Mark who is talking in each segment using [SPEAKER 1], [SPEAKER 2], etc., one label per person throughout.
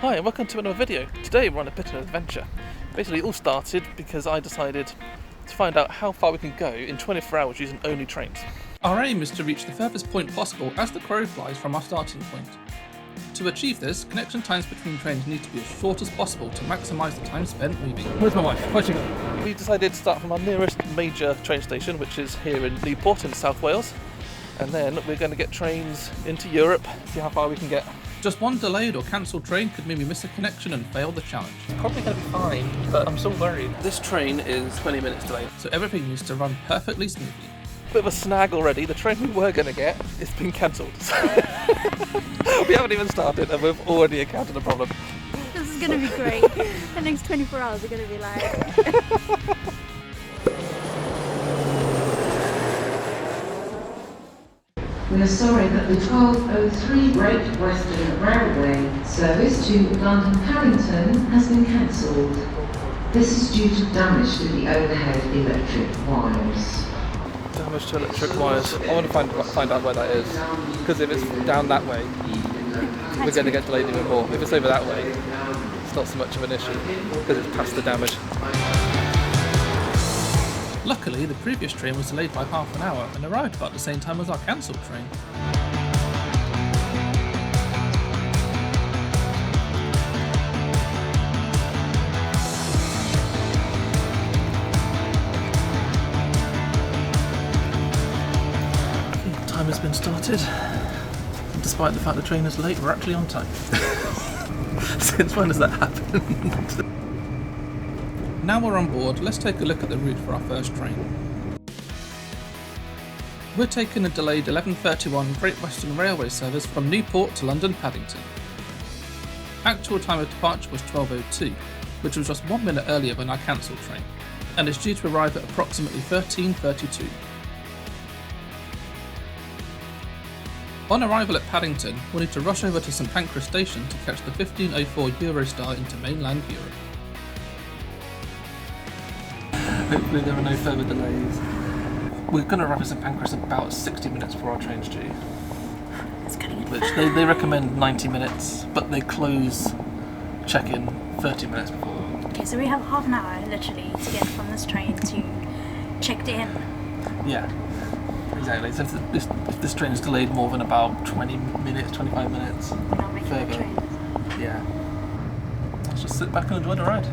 [SPEAKER 1] Hi and welcome to another video. Today we're on a bit of an adventure. Basically it all started because I decided to find out how far we can go in 24 hours using only trains.
[SPEAKER 2] Our aim is to reach the furthest point possible as the crow flies from our starting point. To achieve this, connection times between trains need to be as short as possible to maximise the time spent moving.
[SPEAKER 1] Where's my wife? Where's she going? We decided to start from our nearest major train station, which is here in Newport in South Wales, and then we're going to get trains into Europe, see how far we can get.
[SPEAKER 2] Just one delayed or cancelled train could mean we miss a connection and fail the challenge.
[SPEAKER 1] It's probably going to be fine, but I'm still worried. This train is 20 minutes delayed.
[SPEAKER 2] So everything needs to run perfectly smoothly.
[SPEAKER 1] Bit of a snag already. The train we were going to get has been cancelled. We haven't even started and we've already encountered a problem.
[SPEAKER 3] This is going to be great. The next 24 hours are going to be like...
[SPEAKER 4] We are sorry that the 1203 Great Western Railway service to London Paddington has been cancelled. This is due to damage to the overhead electric wires.
[SPEAKER 1] Damage to electric wires. I want to find out where that is, because if it's down that way, we're going to get delayed even more. If it's over that way, it's not so much of an issue, because it's past the damage.
[SPEAKER 2] Luckily, the previous train was delayed by half an hour and arrived about the same time as our cancelled train.
[SPEAKER 1] Time has been started, and despite the fact the train is late, we're actually on time. Since when has that happened?
[SPEAKER 2] Now we're on board, let's take a look at the route for our first train. We're taking a delayed 11:31 Great Western Railway service from Newport to London Paddington. Actual time of departure was 12:02, which was just 1 minute earlier than our cancelled train, and is due to arrive at approximately 13:32. On arrival at Paddington, we'll need to rush over to St Pancras station to catch the 15:04 Eurostar into mainland Europe.
[SPEAKER 1] Hopefully there are no further delays. We're going to arrive at St Pancras about 60 minutes before our train's due.
[SPEAKER 3] It's cutting it.
[SPEAKER 1] Which they recommend 90 minutes, but they close check-in 30 minutes before.
[SPEAKER 3] Okay, so we have half an hour literally to get from this train to checked in.
[SPEAKER 1] Yeah, exactly. So if this train is delayed more than about 20 minutes, 25 minutes
[SPEAKER 3] We're not making the train.
[SPEAKER 1] yeah. Let's just sit back and enjoy the ride.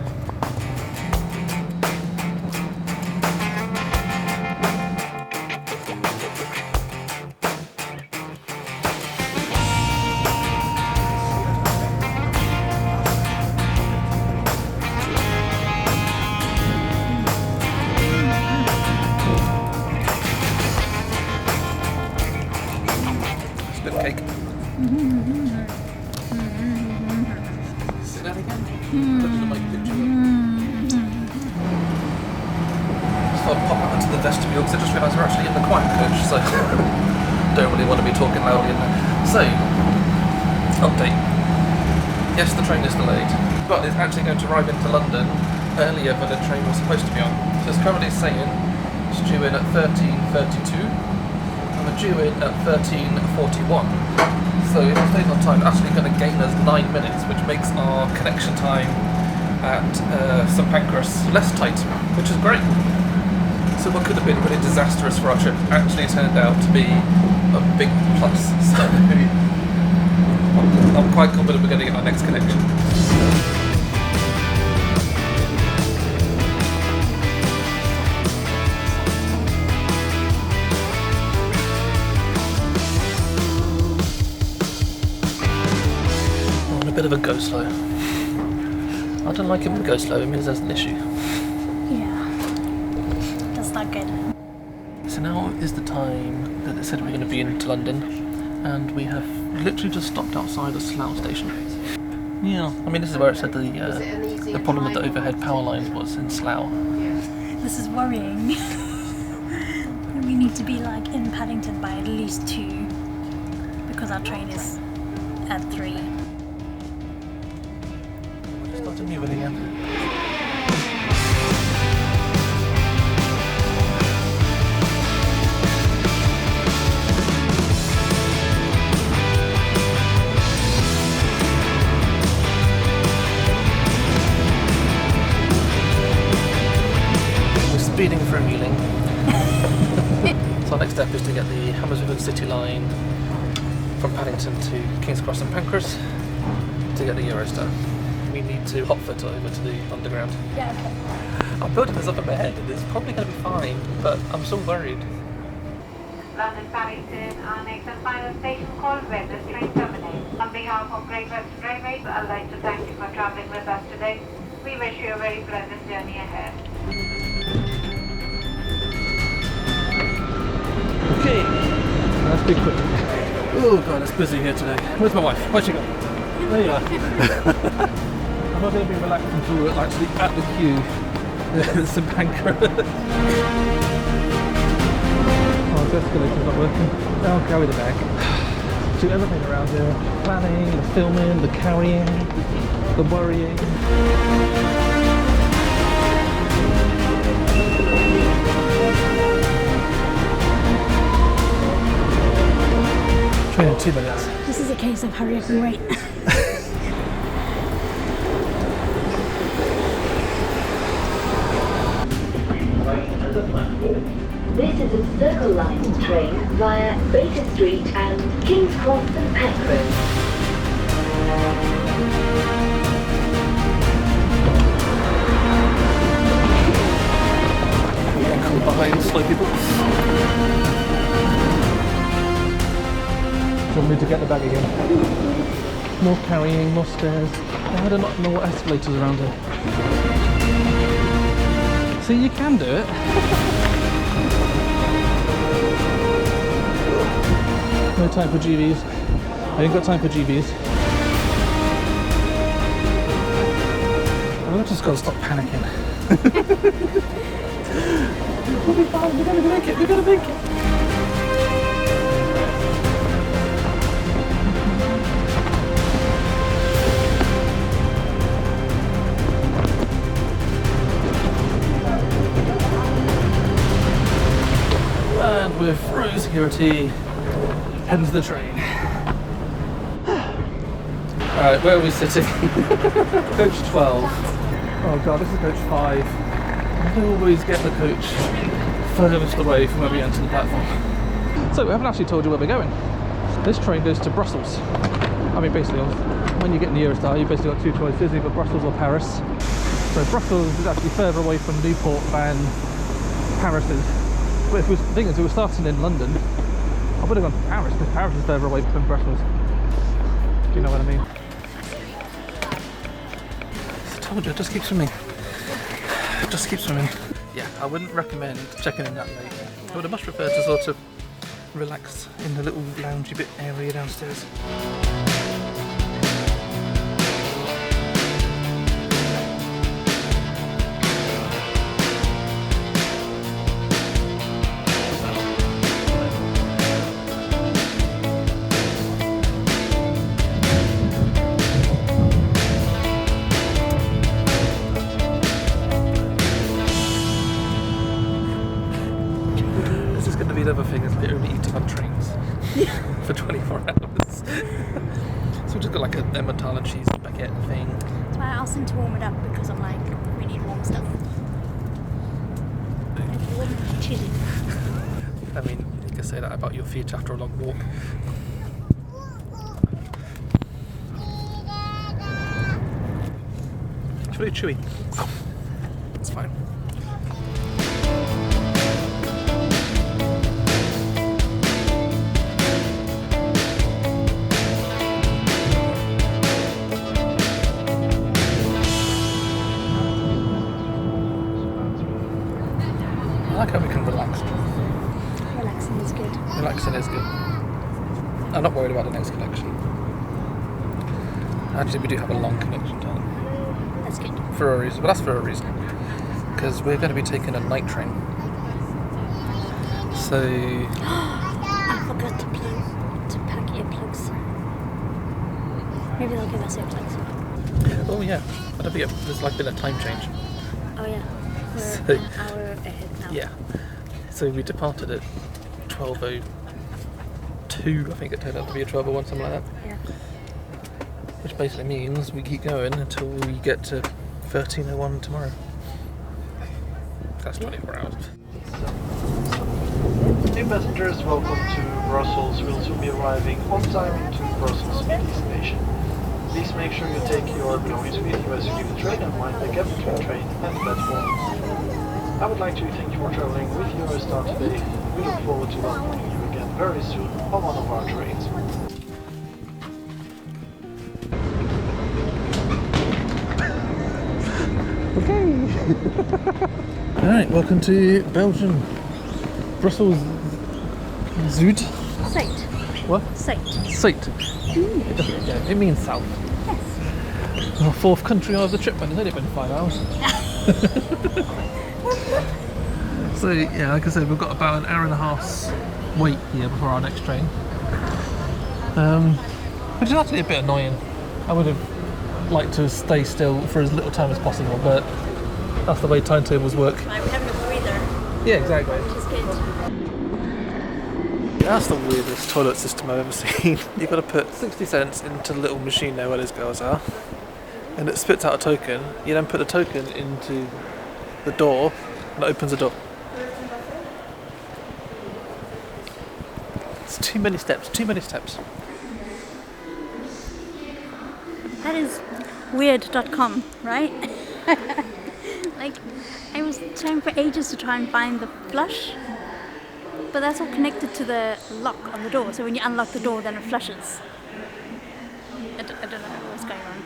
[SPEAKER 1] Cake. Say that again. Look at the mic picture. So I'll pop out into the vestibule because I just realised we're actually in the quiet coach, so don't really want to be talking loudly in there. So, update. Yes, the train is delayed, but it's actually going to arrive into London earlier than the train was supposed to be on. So it's currently saying it's due in at 13:32. We're due in at 13:41, so if it stays on time, it's actually going to gain us 9 minutes, which makes our connection time at St Pancras less tight, which is great. So what could have been really disastrous for our trip actually turned out to be a big plus, so I'm quite confident we're going to get our next connection. Bit of a go slow. I don't like it when we go slow, it means there's an issue.
[SPEAKER 3] Yeah. That's not good.
[SPEAKER 1] So now is the time that they said we're going to be into London, and we have literally just stopped outside a Slough station. Yeah, I mean this is where it said the problem with the overhead power lines was in Slough.
[SPEAKER 3] This is worrying. We need to be like in Paddington by at least 2 because our train is at 3.
[SPEAKER 1] Started moving again. our next step is to get the Hammersmith City line from Paddington to King's Cross and Pancras to get the Eurostar. We need to hotfoot over to the underground.
[SPEAKER 3] Yeah, okay.
[SPEAKER 1] I'm building this up in my head and it's probably going to be fine, but I'm still worried.
[SPEAKER 5] London Paddington, our next and final station called where this train terminates. On behalf of Great Western Railway, I'd like to thank you for travelling with us today. We wish you a very pleasant journey ahead.
[SPEAKER 1] Okay, let's be quick. Oh god, it's busy here today. Where's my wife? Where's she gone? There you are. I'm not going to be relaxed until we're actually at the queue. There's some Pancras. Oh, the escalator's not working. I'll carry the bag. Do everything around here. Planning, the filming, the carrying, the worrying. Train in 2 minutes.
[SPEAKER 3] This is a case of hurry up and wait.
[SPEAKER 6] This is a Circle Line train via Baker Street and King's Cross and Pancras.
[SPEAKER 1] Come behind, slow people. Do you want me to get the bag again? More carrying, more stairs. Why do not know what escalators around here? See, you can do it. No time for GVs. I ain't got time for GVs. I've just got to stop panicking. We'll be fine, we're gonna make it, we're gonna make it. And we're through security, heading to the train. Alright, where are we sitting? Coach 12. Oh god, this is coach 5. I always get the coach furthest away from where we enter the platform. So we haven't actually told you where we're going. This train goes to Brussels. I mean, basically, when you get in the Eurostar, you basically got 2 choices, either Brussels or Paris. So Brussels is actually further away from Newport than Paris is. But if the thing is, we were starting in London, I would have gone to Paris, because Paris is further away than Brussels. Do you know what I mean? I told you, just keep swimming. Just keep swimming. Yeah, I wouldn't recommend checking in that late. I would have much preferred to sort of relax in the little loungy bit area downstairs. Other thing is literally eating on trains for 24 hours. So we just got like a Emmentaler cheese baguette thing.
[SPEAKER 3] That's why I asked him to warm it up, because I'm like, we need warm stuff. Like warm chili.
[SPEAKER 1] I mean, you can say that about your feet after a long walk. It's really chewy. It's fine. I like how we can relax.
[SPEAKER 3] Relaxing is good.
[SPEAKER 1] Relaxing is good. I'm not worried about the next connection. Actually, we do have a long connection time.
[SPEAKER 3] That's good.
[SPEAKER 1] For a reason, but that's for a reason. Because we're going to be taking a night train. So...
[SPEAKER 3] I forgot to pack earplugs. Maybe they'll give us earplugs.
[SPEAKER 1] Oh yeah, there's like been a time change.
[SPEAKER 3] Oh yeah, we're
[SPEAKER 1] So-
[SPEAKER 3] an hour ahead now.
[SPEAKER 1] Yeah. So we departed at 12:02. I think it turned out to be a 12:01, something like that.
[SPEAKER 3] Yeah.
[SPEAKER 1] Which basically means we keep going until we get to 13:01 tomorrow. That's 24 hours.
[SPEAKER 7] Dear passengers, welcome to Brussels. We'll soon be arriving on time into Brussels City Station. Please make sure you take your belongings with you as you leave the train and mind the gap between train and platform. I would like to thank you for traveling with Eurostar today. We look forward to welcoming you again very soon on one of our trains.
[SPEAKER 1] Alright, welcome to Belgium. Brussels Zuid.
[SPEAKER 3] Site.
[SPEAKER 1] What?
[SPEAKER 3] Site.
[SPEAKER 1] Site. Yeah, it means south.
[SPEAKER 3] Yes.
[SPEAKER 1] Our fourth country of the trip, and it's only been 5 hours. So yeah, like I said, we've got about an hour and a half's wait here before our next train. Which is actually a bit annoying. I would have liked to stay still for as little time as possible, but that's the way timetables work.
[SPEAKER 3] Like we're having a breather,
[SPEAKER 1] Yeah, exactly.
[SPEAKER 3] which is good.
[SPEAKER 1] That's the weirdest toilet system I've ever seen. You've got to put 60 cents into the little machine there where those girls are, and it spits out a token. You then put the token into the door, and it opens the door. It's too many steps, too many steps.
[SPEAKER 3] That is weird.com, right? Like, I was trying for ages to try and find the flush, but that's all connected to the lock on the door. So when you unlock the door, then it flushes. I don't know what's going on.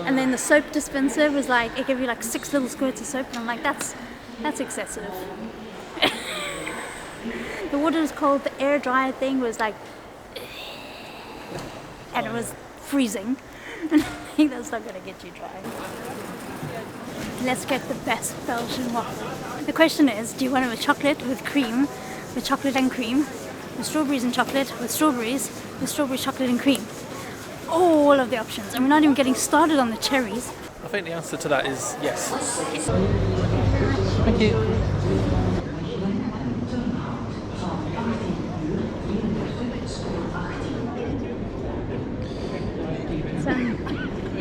[SPEAKER 3] And then the soap dispenser was like, it gave you like 6 little squirts of soap, and I'm like, that's excessive. The water was cold, the air dryer thing was like, and it was freezing. And I think that's not going to get you dry. Let's get the best Belgian waffle. The question is, do you want it with chocolate, with cream, with chocolate and cream, with strawberries and chocolate, with strawberries, chocolate and cream? All of the options. And we're not even getting started on the cherries.
[SPEAKER 1] I think the answer to that is yes. Thank you.
[SPEAKER 3] So, I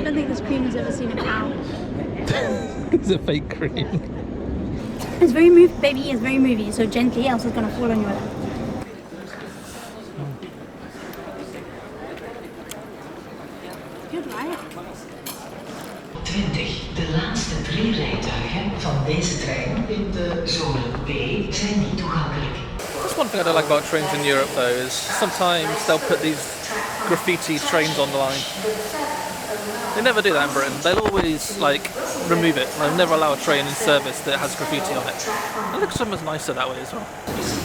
[SPEAKER 3] don't think this cream has ever seen a cow.
[SPEAKER 1] It's a fake cream.
[SPEAKER 3] It's very moving, baby, it's very moving, so gently, else it's going to fall on your lap. Good, right?
[SPEAKER 4] 20. De laatste 3 rijtuigen van deze trein in de zone B zijn niet toegankelijk.
[SPEAKER 1] That's one thing I don't like about trains in Europe though, is sometimes they'll put these graffiti trains on the line. They never do that in Britain. They'll always like remove it. They'll never allow a train in service that has graffiti on it. It looks so much nicer that way as well.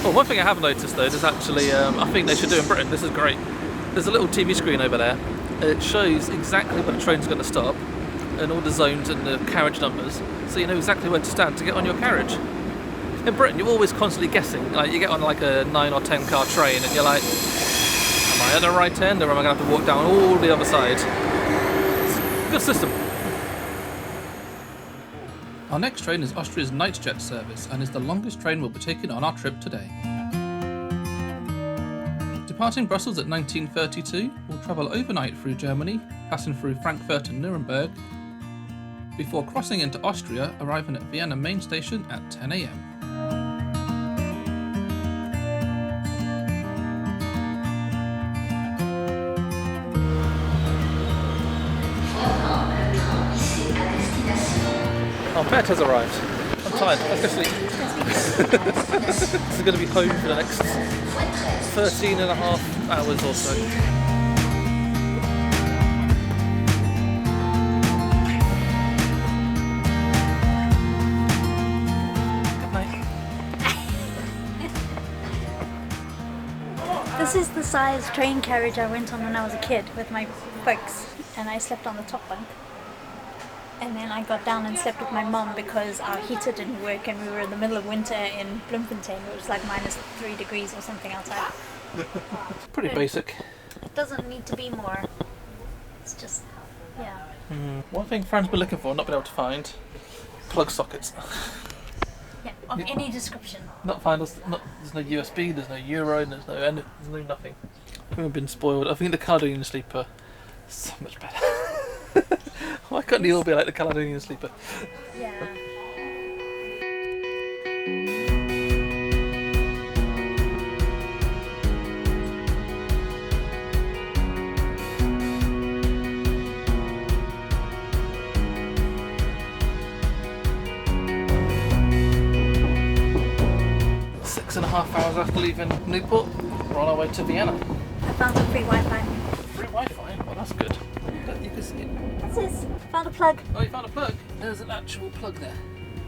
[SPEAKER 1] Oh, one thing I have noticed though is actually, I think they should do in Britain, this is great. There's a little TV screen over there. It shows exactly when the train's going to stop and all the zones and the carriage numbers, so you know exactly where to stand to get on your carriage. In Britain, you're always constantly guessing. Like you get on like a 9 or 10 car train and you're like, am I at the right end or am I going to have to walk down all the other side? Good system.
[SPEAKER 2] Our next train is Austria's NightJet service and is the longest train we'll be taking on our trip today. Departing Brussels at 1932, we'll travel overnight through Germany, passing through Frankfurt and Nuremberg, before crossing into Austria, arriving at Vienna main station at 10 AM.
[SPEAKER 1] Our pet has arrived. I'm tired. Let's go sleep. This is going to be home for the next 13 and a half hours or so. Good night.
[SPEAKER 3] This is the size train carriage I went on when I was a kid with my folks, and I slept on the top bunk. And then I got down and slept with my mom because our heater didn't work and we were in the middle of winter in Bloemfontein. It was like -3 degrees or something outside.
[SPEAKER 1] It's pretty basic.
[SPEAKER 3] It doesn't need to be more. It's just, yeah.
[SPEAKER 1] One thing Fran's been looking for, not been able to find, plug sockets.
[SPEAKER 3] Yeah, of any description.
[SPEAKER 1] Not find us. There's no USB. There's no Euro. There's no nothing. We've been spoiled. I think the Caledonian Sleeper is so much better. Why couldn't they all be like the Caledonian Sleeper?
[SPEAKER 3] Yeah.
[SPEAKER 1] 2.5 hours after leaving Newport, we're on our way to Vienna.
[SPEAKER 3] I found some free Wi-Fi.
[SPEAKER 1] Free Wi-Fi? Well, that's good. You can see it.
[SPEAKER 3] What's this? Found a plug.
[SPEAKER 1] Oh, you found a plug? There's an actual plug there.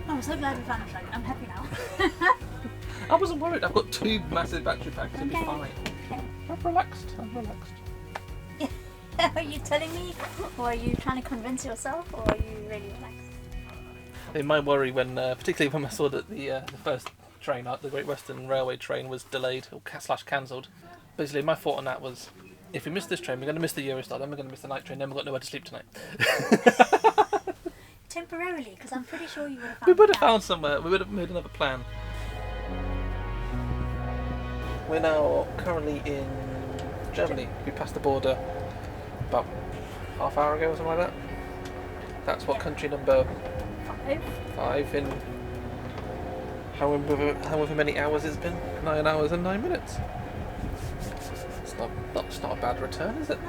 [SPEAKER 3] Oh, I'm so glad we found a plug. I'm happy now.
[SPEAKER 1] I wasn't worried. I've got 2 massive battery packs. It'll be
[SPEAKER 3] Okay.
[SPEAKER 1] fine. I'm relaxed. I'm relaxed.
[SPEAKER 3] Are you telling me? Or are you trying to convince yourself? Or are you really relaxed?
[SPEAKER 1] My worry when, particularly when I saw that the first train, the Great Western Railway train, was delayed or / cancelled. Basically, my thought on that was, if we miss this train, we're going to miss the Eurostar, then we're going to miss the night train, then we've got nowhere to sleep tonight.
[SPEAKER 3] Temporarily, because I'm pretty sure you would have found.
[SPEAKER 1] We would have found somewhere. We would have made another plan. We're now currently in Germany. We passed the border about half hour ago or something like that. That's what country number 5 in however many hours it's been. 9 hours and 9 minutes. It's not a bad return, is it?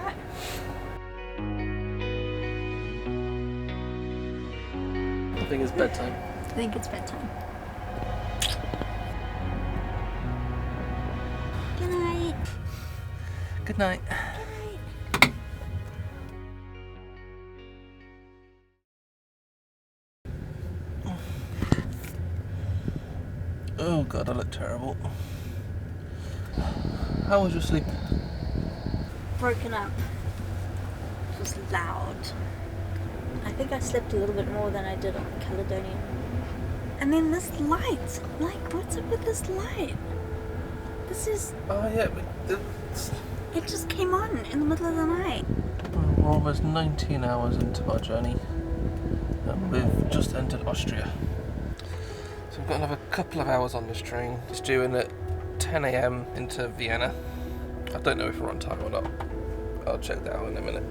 [SPEAKER 1] I think it's bedtime.
[SPEAKER 3] I think it's bedtime. Good night.
[SPEAKER 1] Good night. Oh god, I look terrible. How was your sleep?
[SPEAKER 3] Broken up. It was loud. I think I slept a little bit more than I did on Caledonian. And then this light. Like, what's up with this light? This is...
[SPEAKER 1] Oh yeah,
[SPEAKER 3] It just came on in the middle of the night.
[SPEAKER 1] we're almost 19 hours into our journey and we've just entered Austria. So we've got another couple of hours on this train. It's due in at 10 AM into Vienna. I don't know if we're on time or not. I'll check that out in a minute.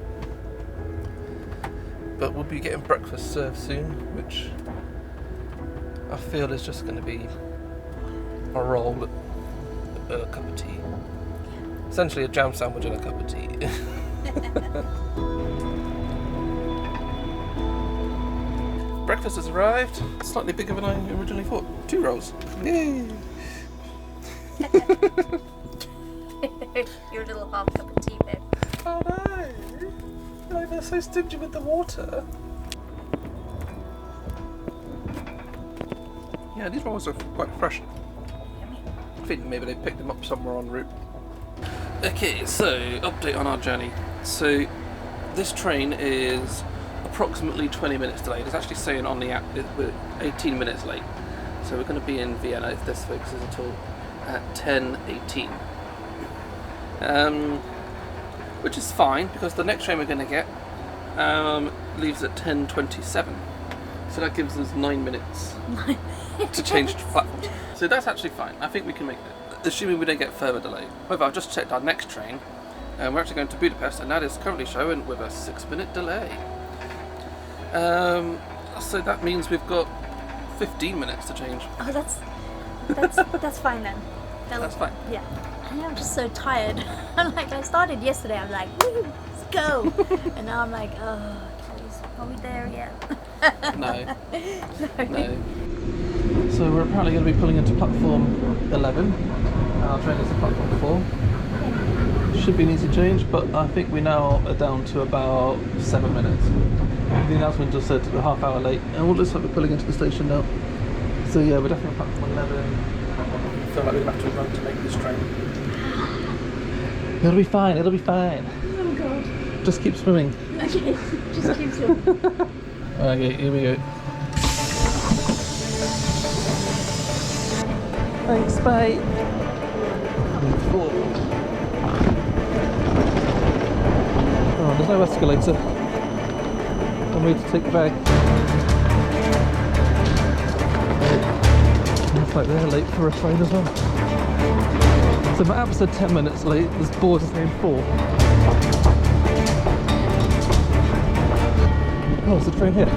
[SPEAKER 1] But we'll be getting breakfast served soon, which I feel is just going to be a roll, a cup of tea. Essentially a jam sandwich and a cup of tea. Breakfast has arrived. Slightly bigger than I originally thought. 2 rolls. Yay!
[SPEAKER 3] Your little half cup of tea, babe.
[SPEAKER 1] Oh no! Like, they're so stingy with the water. Yeah, these rolls are quite fresh.
[SPEAKER 3] Yummy.
[SPEAKER 1] I think maybe they picked them up somewhere en route. Okay, so update on our journey. So this train is approximately 20 minutes delayed. It's actually saying on the app we're 18 minutes late. So we're going to be in Vienna, if this focuses at all, at 10:18. Which is fine because the next train we're going to get leaves at 10:27. So that gives us 9 minutes to change platforms. So that's actually fine. I think we can make it, assuming we don't get further delay. However, I've just checked our next train and we're actually going to Budapest, and that is currently showing with a 6-minute delay. So that means we've got 15 minutes to change.
[SPEAKER 3] Oh, that's fine then.
[SPEAKER 1] That's fine.
[SPEAKER 3] Yeah. I'm just so tired. Like, I started yesterday, I'm like, woo, let's go. And now I'm like, oh, please, are we there yet?
[SPEAKER 1] No. No. So we're apparently going to be pulling into platform 11. Our train is at platform 4. Should be an easy change, but I think we now are down to about 7 minutes. The announcement just said a half hour late, and it looks like we're pulling into the station now. So yeah, we're definitely on platform 11. I feel like we're going to have to run to make this train. It'll be fine, it'll be fine.
[SPEAKER 3] Oh god.
[SPEAKER 1] Just keep swimming.
[SPEAKER 3] Okay, just keep swimming.
[SPEAKER 1] Okay, here we go. Thanks, bye. Oh, there's no escalator. I'm ready to take the bag. Looks like they're late for a train as well. So my app said 10 minutes late, this board is saying 4. Oh, it's a train here.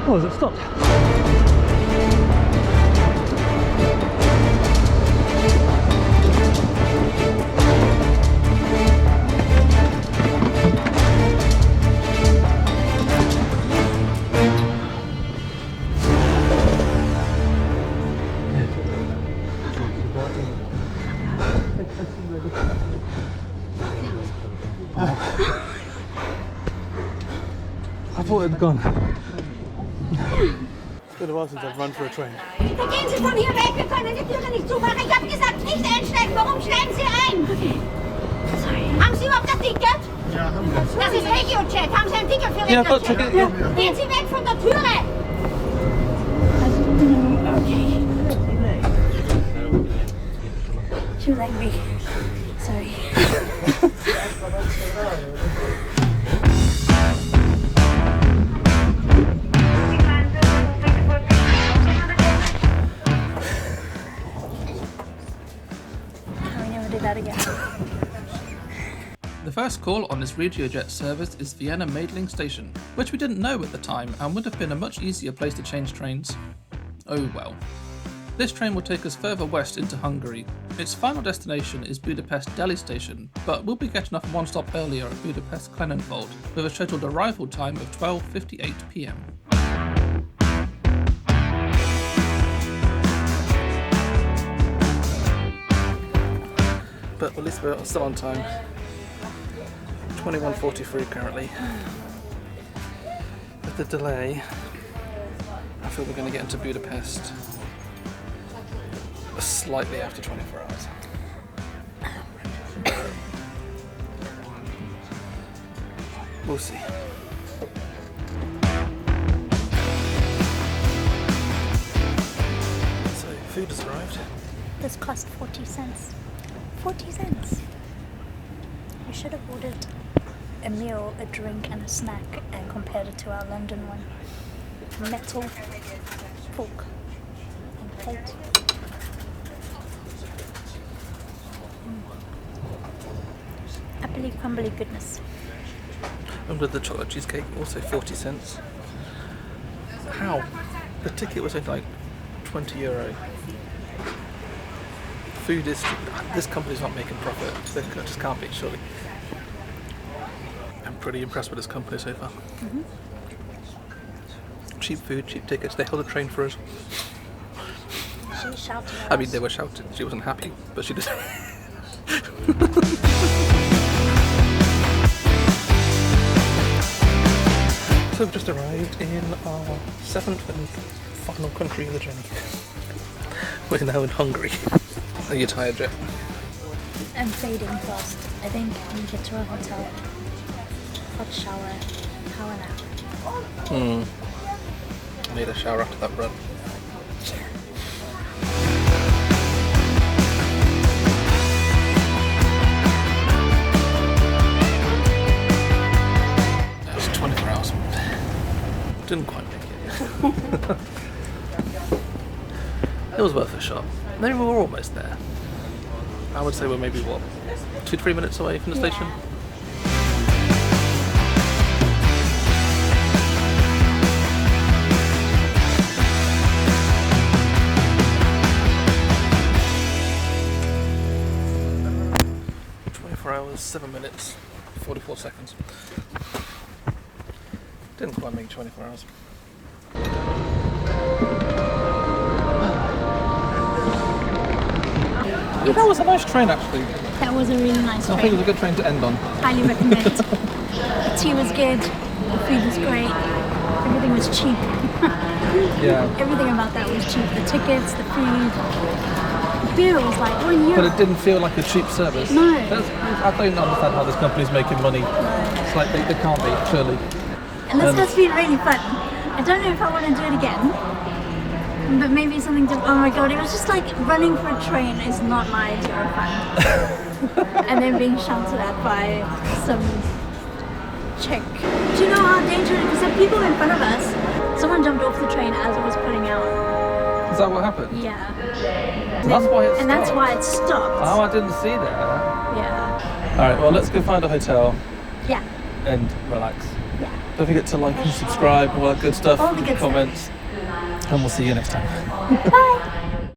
[SPEAKER 1] Oh, has it stopped? I thought it had gone.
[SPEAKER 7] It's been a while since I've run for a train.
[SPEAKER 8] Da gehen Sie von hier weg, wir können die Türe nicht zumachen. Ich habe gesagt, nicht einsteigen. Warum steigen Sie ein? Sorry. Haben Sie überhaupt das Ticket?
[SPEAKER 7] Ja, haben wir.
[SPEAKER 8] Das ist RegioJet. Haben Sie ein Ticket für
[SPEAKER 1] Yeah, I've got a
[SPEAKER 8] RegioJet?
[SPEAKER 1] ticket, yeah.
[SPEAKER 8] Gehen Sie weg von der Türe! Okay.
[SPEAKER 3] Too angry. Sorry. I never do that again.
[SPEAKER 2] The first call on this RegioJet service is Vienna Meidling Station, which we didn't know at the time and would have been a much easier place to change trains. Oh well. This train will take us further west into Hungary. Its final destination is Budapest Delhi Station, but we'll be getting off one stop earlier at Budapest Klenenfold with a scheduled arrival time of 12:58 PM.
[SPEAKER 1] But at least we're still on time. 21:43 currently. With the delay, I feel we're going to get into Budapest slightly after 24 hours. We'll see. So, food has arrived.
[SPEAKER 3] This cost 40 cents. 40 cents. We should have ordered a meal, a drink and a snack and compared it to our London one. Metal fork and plate. Uppily crumbly goodness.
[SPEAKER 1] And with the chocolate cheesecake, also 40 cents. How? The ticket was only like €20. Food is... This company's not making profit. They just can't be, surely. I'm pretty impressed with this company so far.
[SPEAKER 3] Mm-hmm.
[SPEAKER 1] Cheap food, cheap tickets. They held a train for us.
[SPEAKER 3] She shouted at
[SPEAKER 1] I mean,
[SPEAKER 3] us.
[SPEAKER 1] they were shouting. She wasn't happy, but she did. So we've just arrived in our 7th and final country of the journey. We're now in Hungary. Are you tired yet?
[SPEAKER 3] I'm fading fast. I think when we get to our hotel, hot shower, power nap.
[SPEAKER 1] I need a shower after that run. That was 24 hours. Didn't quite make it. It was worth a shot. Maybe we were almost there. I would say we're maybe, what, 2-3 minutes away from the station? Hours, 7 minutes, 44 seconds. Didn't quite make 24 hours. Yeah, that was a nice train actually.
[SPEAKER 3] That was a really nice
[SPEAKER 1] I think it
[SPEAKER 3] train.
[SPEAKER 1] was a good train to end on.
[SPEAKER 3] Highly recommend. The tea was good. The food was great. Everything was cheap.
[SPEAKER 1] Yeah.
[SPEAKER 3] Everything about that was cheap. The tickets, the food. The beer was like €1.
[SPEAKER 1] But it didn't feel like a cheap service.
[SPEAKER 3] No.
[SPEAKER 1] I don't understand how this company's making money. It's like they can't be, surely.
[SPEAKER 3] And this has been really fun. I don't know if I want to do it again. But maybe something to... Oh my god, it was just like running for a train is not my idea of fun. And then being shouted at by some chick. Do you know how dangerous... Because there are people in front of us. Someone jumped off the train as it was putting out.
[SPEAKER 1] Is that what happened?
[SPEAKER 3] Yeah.
[SPEAKER 1] That's why it stopped.
[SPEAKER 3] And that's why it stopped.
[SPEAKER 1] Oh, I didn't see that.
[SPEAKER 3] Yeah.
[SPEAKER 1] Alright, well let's go find a hotel
[SPEAKER 3] Yeah.
[SPEAKER 1] and relax. Don't forget to like and subscribe, all that good stuff,
[SPEAKER 3] All the good stuff.
[SPEAKER 1] comments, and we'll see you next time.
[SPEAKER 3] Bye.